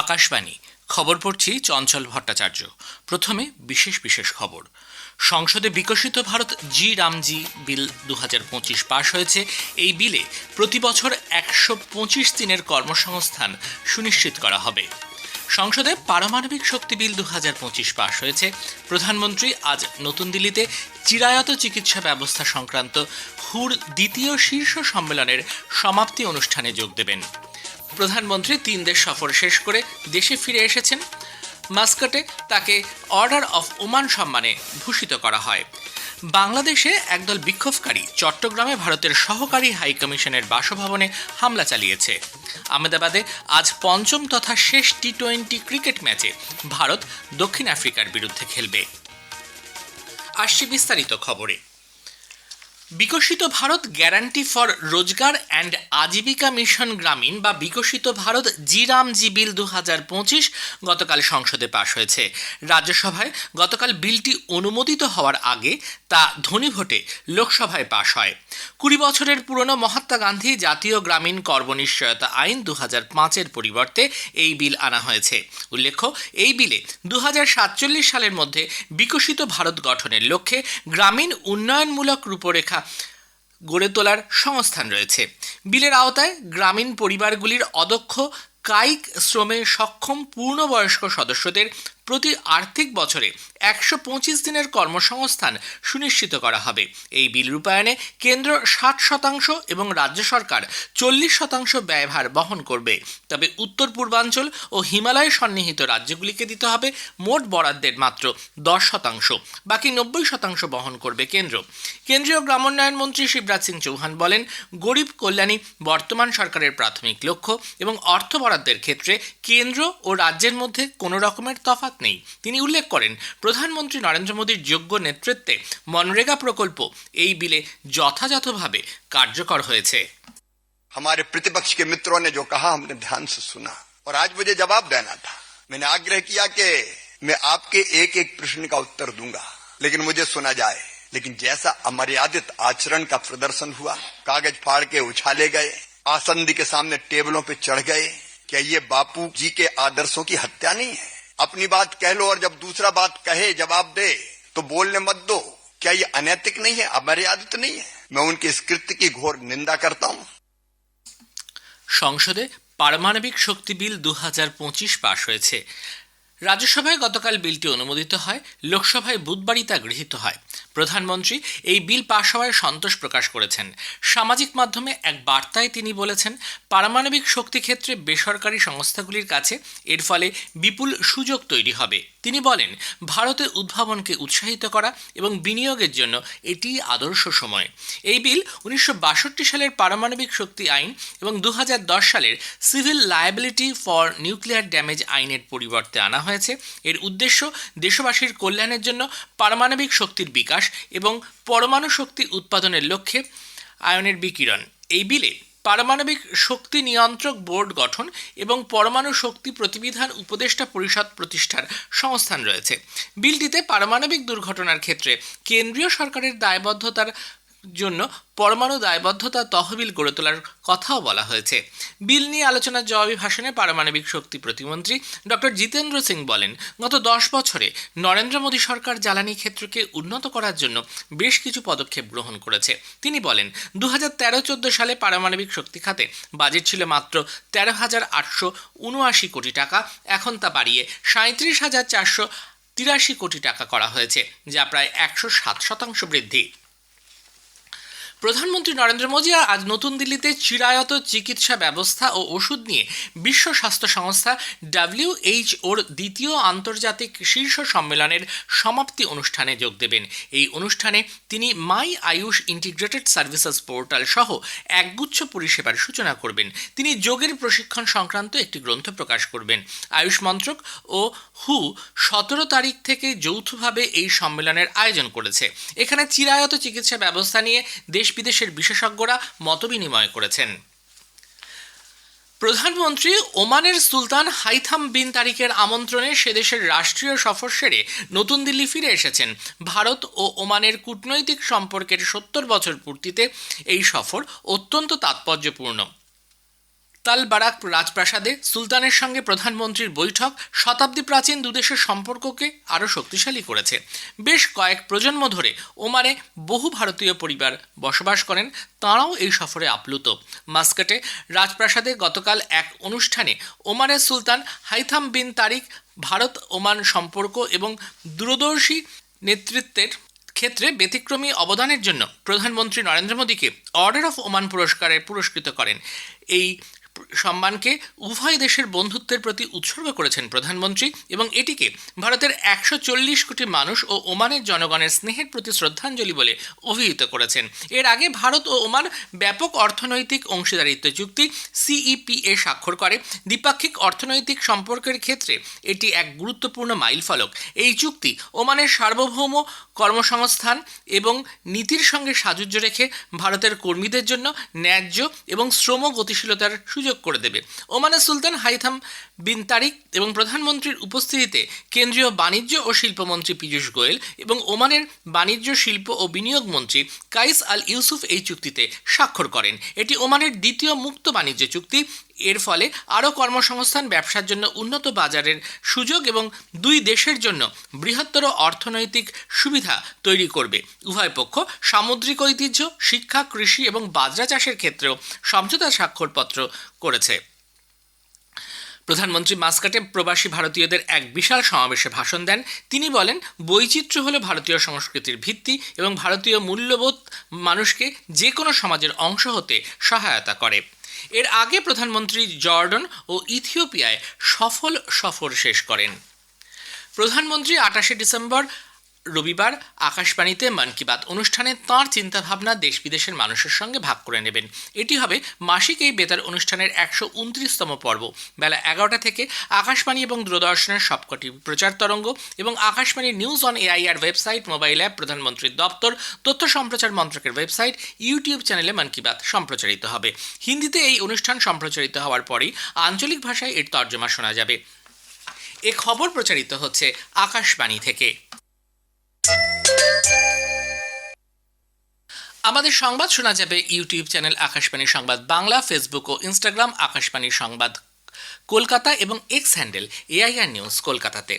আকাশবাণী খবর পড়ছি চঞ্চল ভট্টাচার্য। প্রথমে বিশেষ খবর। সংসদে বিকশিত ভারত জি রামজি বিল 2025 পাশ হয়েছে। এই বিলে প্রতি বছর 125 দিনের কর্মসংস্থান সুনিশ্চিত করা হবে। সংসদে পারমাণবিক শক্তি বিল 2025 পাশ হয়েছে। প্রধানমন্ত্রী আজ নতুন দিল্লিতে চিরায়ত চিকিৎসা ব্যবস্থা সংক্রান্ত হুর দ্বিতীয় শীর্ষ সম্মেলনের সমাপ্তি অনুষ্ঠানে যোগ দেবেন। প্রধানমন্ত্রী 3 দেশ সফর শেষ করে দেশে ফিরে এসেছেন। মাস্কাটে তাকে অর্ডার অফ ওমান সম্মানে ভূষিত করা হয়। বাংলাদেশে একদল বিক্ষোভকারী চট্টগ্রামে ভারতের সহকারী হাইকমিশনের বাসভবনে হামলা চালিয়েছে। আহমেদাবাদে আজ পঞ্চম তথা শেষ টি-20 ক্রিকেট ম্যাচে ভারত দক্ষিণ আফ্রিকার বিরুদ্ধে খেলবে। আসছি বিস্তারিত খবরে। বিকশিত ভারত গ্যারান্টি ফর রোজগার অ্যান্ড আজীবিকা মিশন গ্রামীণ বা বিকশিত ভারত জি রামজি বিল 2025 গতকাল সংসদে পাশ হয়েছে। রাজ্যসভায় গতকাল বিলটি অনুমোদিত হওয়ার আগে তা ধ্বনিভোটে লোকসভায় পাশ হয়। 20 বছরের পুরনো মহাত্মা গান্ধী জাতীয় গ্রামীণ কর্মনিশ্চয়তা আইন 2005-এর পরিবর্তে এই বিল আনা হয়েছে। উল্লেখ্য, এই বিলে 2047 সালের মধ্যে বিকশিত ভারত গঠনের লক্ষ্যে গ্রামীণ উন্নয়নমূলক রূপরেখা গড়ে তোলার সংস্থান রয়েছে। বিলের আওতায় গ্রামীণ পরিবারগুলির অদক্ষ কায়িক শ্রমে সক্ষম পূর্ণবয়স্ক সদস্যদের প্রতি আর্থিক বছরে 125 দিনের কর্মসংস্থান সুনিশ্চিত করা হবে। এই বিল রূপায়ণে কেন্দ্র 60% এবং রাজ্য সরকার 40% ব্যয়ভার বহন করবে। তবে উত্তর পূর্বাঞ্চল ও হিমালয় সন্নিহিত রাজ্যগুলিকে দিতে হবে মোট বরাদ্দের মাত্র 10%, বাকি 90% বহন করবে কেন্দ্র। কেন্দ্রীয় গ্রামোন্নয়ন মন্ত্রী শিবরাজ সিং চৌহান বলেন, গরিব কল্যাণী বর্তমান সরকারের প্রাথমিক লক্ষ্য এবং অর্থ বরাদ্দের ক্ষেত্রে কেন্দ্র ও রাজ্যের মধ্যে কোনো রকমের তফাৎ নেই। তিনি উল্লেখ করেন, প্রধানমন্ত্রী নরেন্দ্র মোদীর যোগ্য নেতৃত্বে মনরেগা প্রকল্প এই বিলে যথাযথভাবে কার্যকর হয়েছে। हमारे प्रतिपक्ष के मित्रों ने जो कहा हमने ध्यान से सुना और आज मुझे जवाब देना था। मैंने आग्रह किया कि मैं आपके एक एक प्रश्न का उत्तर दूंगा, लेकिन मुझे सुना जाए। लेकिन जैसा अमर्यादित आचरण का प्रदर्शन हुआ, कागज फाड़ के उछाले गए, आसंदी के सामने टेबलों पे चढ़ गए, क्या ये बापू जी के आदर्शों की हत्या नहीं है? अपनी बात कह लो और जब दूसरा बात कहे जवाब दे तो बोलने मत दो। क्या ये अनैतिक नहीं है, अमर्यादित नहीं है? मैं उनके इस कृत्य की घोर निंदा करता हूं। সংসদে পারমাণবিক শক্তি বিল 2025 পাশ হয়েছে। রাজ্যসভায় গতকাল বিলটি অনুমোদিত হয়, লোকসভায় বুধবারই তা গৃহীত হয়। প্রধানমন্ত্রী এই বিল পাশ হওয়ায় সন্তোষ প্রকাশ করেছেন। সামাজিক মাধ্যমে এক বার্তায় তিনি বলেছেন, পারমাণবিক শক্তি ক্ষেত্রে বেসরকারি সংস্থাগুলির কাছে এর ফলে বিপুল সুযোগ তৈরি হবে। তিনি বলেন, ভারতের উদ্ভাবনকে উৎসাহিত করা এবং বিনিয়োগের জন্য এটি আদর্শ সময়। এই বিল 1962 সালের পারমাণবিক শক্তি আইন এবং 2010 সালের civil liability for nuclear damage আইনের পরিবর্তে আনা হয়েছে। এর উদ্দেশ্য দেশবাসীর কল্যাণের জন্য পারমাণবিক শক্তির বিকাশ এবং পরমাণু শক্তি উৎপাদনের লক্ষ্যে আয়নের বিকিরণ। এই বিলে পারমাণবিক শক্তি নিয়ন্ত্রক বোর্ড গঠন এবং পরমাণু শক্তি প্রতিবিধান উপদেষ্টা পরিষদ প্রতিষ্ঠার সংস্থান রয়েছে। বিলটিতে পারমাণবিক দুর্ঘটনার ক্ষেত্রে কেন্দ্রীয় সরকারের দায়বদ্ধতার জন্য পরমাণু দায়বদ্ধতা তহবিল গড়ে তোলার কথাও বলা হয়েছে। বিল নিয়ে আলোচনার জবাবি ভাষণে পারমাণবিক শক্তি প্রতিমন্ত্রী ডক্টর জিতেন্দ্র সিং বলেন, গত 10 বছরে নরেন্দ্র মোদী সরকার জ্বালানি ক্ষেত্রকে উন্নত করার জন্য বেশ কিছু পদক্ষেপ গ্রহণ করেছে। তিনি বলেন, 2013-14 সালে পারমাণবিক শক্তি খাতে বাজেট ছিল মাত্র 13,879 কোটি টাকা। এখন তা বাড়িয়ে 37,483 কোটি টাকা করা হয়েছে, যা প্রায় 107% বৃদ্ধি। প্রধানমন্ত্রী নরেন্দ্র মোদী আজ নতুন দিল্লিতে চিরায়ত চিকিৎসা ব্যবস্থা ও ওষুধ নিয়ে বিশ্ব স্বাস্থ্য সংস্থা WHO-র দ্বিতীয় আন্তর্জাতিক শীর্ষ সম্মেলনের সমাপ্তি অনুষ্ঠানে যোগ দেবেন। এই অনুষ্ঠানে তিনি মাই আয়ুষ ইন্টিগ্রেটেড সার্ভিসেস পোর্টাল সহ একগুচ্ছ পরিষেবার সূচনা করবেন। তিনি যোগের প্রশিক্ষণ সংক্রান্ত একটি গ্রন্থ প্রকাশ করবেন। আয়ুষ মন্ত্রক ও হু 17 তারিখ থেকে যৌথভাবে এই সম্মেলনের আয়োজন করেছে। এখানে চিরায়ত চিকিৎসা ব্যবস্থা নিয়ে দেশ বিদেশের বিশেষজ্ঞরা মতবিনিময় করেছেন। প্রধানমন্ত্রী ওমানের সুলতান হাইথাম বিন তারিকের আমন্ত্রণে সেদেশের রাষ্ট্রীয় সফর সেরে নতুন দিল্লি ফিরে এসেছেন। ভারত ও ওমানের কূটনৈতিক সম্পর্কের 70 বছর পূর্তিতে এই সফর অত্যন্ত তাৎপর্যপূর্ণ। তাল বারাক রাজপ্রাসাদে সুলতানের সঙ্গে প্রধানমন্ত্রীর বৈঠক শতাব্দী প্রাচীন দুদেশের সম্পর্ককে আরও শক্তিশালী করেছে। বেশ কয়েক প্রজন্ম ধরে ওমানে বহু ভারতীয় পরিবার বসবাস করেন, তাঁরাও এই সফরে আপ্লুত। মাস্কাটে রাজপ্রাসাদে গতকাল এক অনুষ্ঠানে ওমানের সুলতান হাইথাম বিন তারিক ভারত ওমান সম্পর্ক এবং দূরদর্শী নেতৃত্বের ক্ষেত্রে ব্যতিক্রমী অবদানের জন্য প্রধানমন্ত্রী নরেন্দ্র মোদীকে অর্ডার অফ ওমান পুরস্কারে পুরস্কৃত করেন। এই সম্মানকে উভয় দেশের বন্ধুত্বের প্রতি উৎসর্গ করেছেন প্রধানমন্ত্রী এবং এটিকে ভারতের 140 কোটি মানুষ ও ওমানের জনগণের স্নেহের প্রতি শ্রদ্ধাঞ্জলি বলে অভিহিত করেছেন। এর আগে ভারত ও ওমান ব্যাপক অর্থনৈতিক অংশীদারিত্ব চুক্তি CEPA স্বাক্ষর করে। দ্বিপাক্ষিক অর্থনৈতিক সম্পর্কের ক্ষেত্রে এটি এক গুরুত্বপূর্ণ মাইলফলক। এই চুক্তি ওমানের সার্বভৌম কর্মসংস্থান এবং নীতির সঙ্গে সাযুজ্য রেখে ভারতের কর্মীদের জন্য ন্যায্য এবং শ্রম গতিশীলতার সুযোগ করে দেবে। ওমানের সুলতান হাইথাম বিন তারিক এবং প্রধানমন্ত্রীর উপস্থিতিতে কেন্দ্রীয় বাণিজ্য ও শিল্পমন্ত্রী পীযূষ গোয়েল এবং ওমানের বাণিজ্য শিল্প ও বিনিয়োগ মন্ত্রী কাইস আল ইউসুফ এই চুক্তিতে স্বাক্ষর করেন। এটি ওমানের দ্বিতীয় মুক্ত বাণিজ্য চুক্তি। এর ফলে আরও কর্মসংস্থান, ব্যবসার জন্য উন্নত বাজারের সুযোগ এবং দুই দেশের জন্য বৃহত্তর অর্থনৈতিক সুবিধা তৈরি করবে। উভয় পক্ষ সামুদ্রিক ঐতিহ্য, শিক্ষা, কৃষি এবং বাজরা চাষের ক্ষেত্রেও সমঝোতা স্বাক্ষরপত্র করেছে। প্রধানমন্ত্রী মাস্কাটে প্রবাসী ভারতীয়দের এক বিশাল সমাবেশে ভাষণ দেন। তিনি বলেন, বৈচিত্র্য হলো ভারতীয় সংস্কৃতির ভিত্তি এবং ভারতীয় মূল্যবোধ মানুষকে যে কোনো সমাজের অংশ হতে সহায়তা করে। এর আগে প্রধানমন্ত্রী জর্ডন ও ইথিওপিয়ায় সফর শেষ করেন। প্রধানমন্ত্রী 28 ডিসেম্বর রবিবার আকাশবাণীতে মন কি বাত অনুষ্ঠানে তাঁর চিন্তাভাবনা দেশ বিদেশের মানুষের সঙ্গে ভাগ করে নেবেন। এটি হবে মাসিক এই বেতার অনুষ্ঠানের 129তম পর্ব। বেলা 11টা থেকে আকাশবাণী এবং দূরদর্শনের সবকটি প্রচার তরঙ্গ এবং Akashvani news on AIR website, mobile app, প্রধানমন্ত্রীর দপ্তর, তথ্য সম্প্রচার মন্ত্রকের ওয়েবসাইট, ইউটিউব চ্যানেলে মন কি বাত সম্প্রচারিত হবে। হিন্দিতে এই অনুষ্ঠান সম্প্রচারিত হওয়ার পরই আঞ্চলিক ভাষায় এর তর্জমা শোনা যাবে। এ খবর প্রচারিত হচ্ছে আকাশবাণী থেকে। আমাদের সংবাদ শোনা যাবে ইউটিউব চ্যানেল আকাশবাণী সংবাদ বাংলা, ফেসবুক ও ইনস্টাগ্রাম আকাশবাণী সংবাদ কলকাতা এবং এক্স হ্যান্ডেল এআইআর নিউজ কলকাতাতে।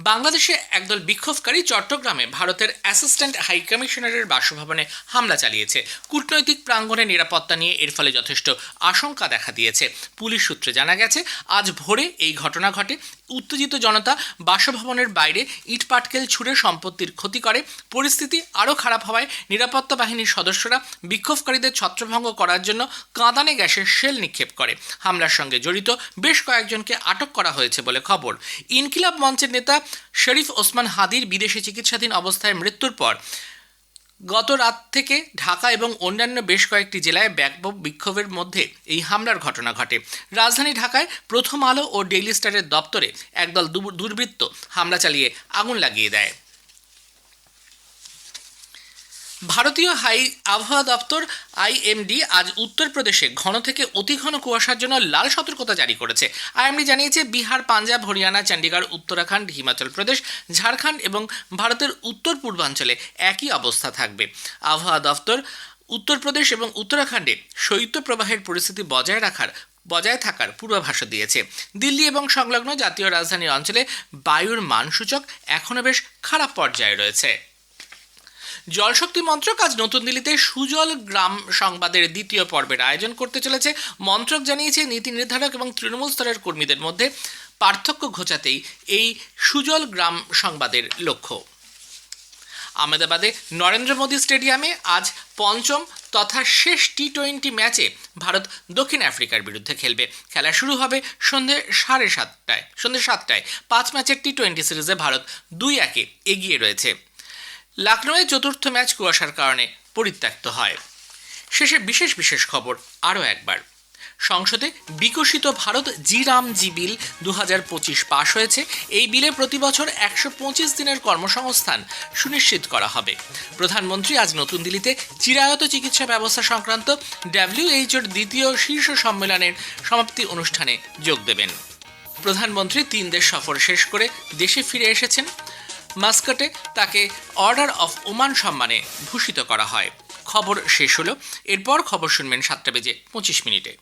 বাংলাদেশে একদল বিক্ষোভকারী চট্টগ্রামে ভারতের অ্যাসিস্ট্যান্ট হাই কমিশনারের বাসভবনে হামলা চালিয়েছে। কূটনৈতিক প্রাঙ্গণে নিরাপত্তা নিয়ে এর ফলে যথেষ্ট আশঙ্কা দেখা দিয়েছে। পুলিশ সূত্রে জানা গেছে, আজ ভোরে এই ঘটনা ঘটে। উত্তেজিত জনতা বাসভবনের বাইরে ইটপাটকেল ছুঁড়ে সম্পত্তির ক্ষতি করে। পরিস্থিতি আরও খারাপ হওয়ায় নিরাপত্তা বাহিনীর সদস্যরা বিক্ষোভকারীদের ছত্রভঙ্গ করার জন্য কাঁদানে গ্যাসের শেল নিক্ষেপ করে। হামলার সঙ্গে জড়িত বেশ কয়েকজনকে আটক করা হয়েছে বলে খবর। ইনকিলাব মঞ্চের নেতা শরীফ ওসমান হাদির বিদেশে চিকিৎসাধীন অবস্থায় মৃত্যুর পর গত রাত থেকে ঢাকা এবং অন্যান্য বেশ কয়েকটি জেলায় ব্যাপক বিক্ষোভের মধ্যে এই হামলার ঘটনা ঘটে। রাজধানী ঢাকায় প্রথম আলো ও ডেইলি স্টারের দপ্তরে একদল দুর্বৃত্ত হামলা চালিয়ে আগুন লাগিয়ে দেয়। ভারতীয় আবহাওয়া দপ্তর IMD আজ উত্তরপ্রদেশে ঘন থেকে অতি ঘন কুয়াশার জন্য লাল সতর্কতা জারি করেছে। IMD জানিয়েছে, বিহার, পাঞ্জাব, হরিয়ানা, চণ্ডীগড়, উত্তরাখণ্ড, হিমাচল প্রদেশ, ঝাড়খণ্ড এবং ভারতের উত্তর পূর্বাঞ্চলে একই অবস্থা থাকবে। আবহাওয়া দপ্তর উত্তরপ্রদেশ এবং উত্তরাখণ্ডে শৈত্যপ্রবাহের পরিস্থিতি বজায় থাকার পূর্বাভাসও দিয়েছে। দিল্লি এবং সংলগ্ন জাতীয় রাজধানী অঞ্চলে বায়ুর মানসূচক এখনও বেশ খারাপ পর্যায়ে রয়েছে। জলশক্তি মন্ত্রক আজ নতুন দিল্লিতে সুজল গ্রাম সংবাদের দ্বিতীয় পর্বের আয়োজন করতে চলেছে। মন্ত্রক জানিয়েছে, নীতি নির্ধারক এবং তৃণমূল স্তরের কর্মীদের মধ্যে পার্থক্য ঘোচাতেই এই সুজল গ্রাম সংবাদের লক্ষ্য। আহমেদাবাদে নরেন্দ্র মোদী স্টেডিয়ামে আজ পঞ্চম তথা শেষ T20 ম্যাচে ভারত দক্ষিণ আফ্রিকার বিরুদ্ধে খেলবে। খেলা শুরু হবে সন্ধ্যে 7টায়। 5 ম্যাচের T20 সিরিজে ভারত 2-1 এগিয়ে রয়েছে। লখনৌয়ে চতুর্থ ম্যাচ কুয়াশার কারণে পরিত্যক্ত হয়। শেষে বিশেষ খবর আরও একবার। সংসদে বিকশিত ভারত জি বিল 2025 পাশ হয়েছে। এই বিলে প্রতি বছর 125 দিনের কর্মসংস্থান সুনিশ্চিত করা হবে। প্রধানমন্ত্রী আজ নতুন দিল্লিতে চিরায়ত চিকিৎসা ব্যবস্থা সংক্রান্ত WHOর দ্বিতীয় শীর্ষ সম্মেলনের সমাপ্তি অনুষ্ঠানে যোগ দেবেন। প্রধানমন্ত্রী 3 দেশ সফর শেষ করে দেশে ফিরে এসেছেন। মাস্কাটে তাকে অর্ডার অফ ওমান সম্মানে ভূষিত করা হয়। খবর শেষ হলো। এরপর খবর শুনবেন 7টা বেজে 25 মিনিটে।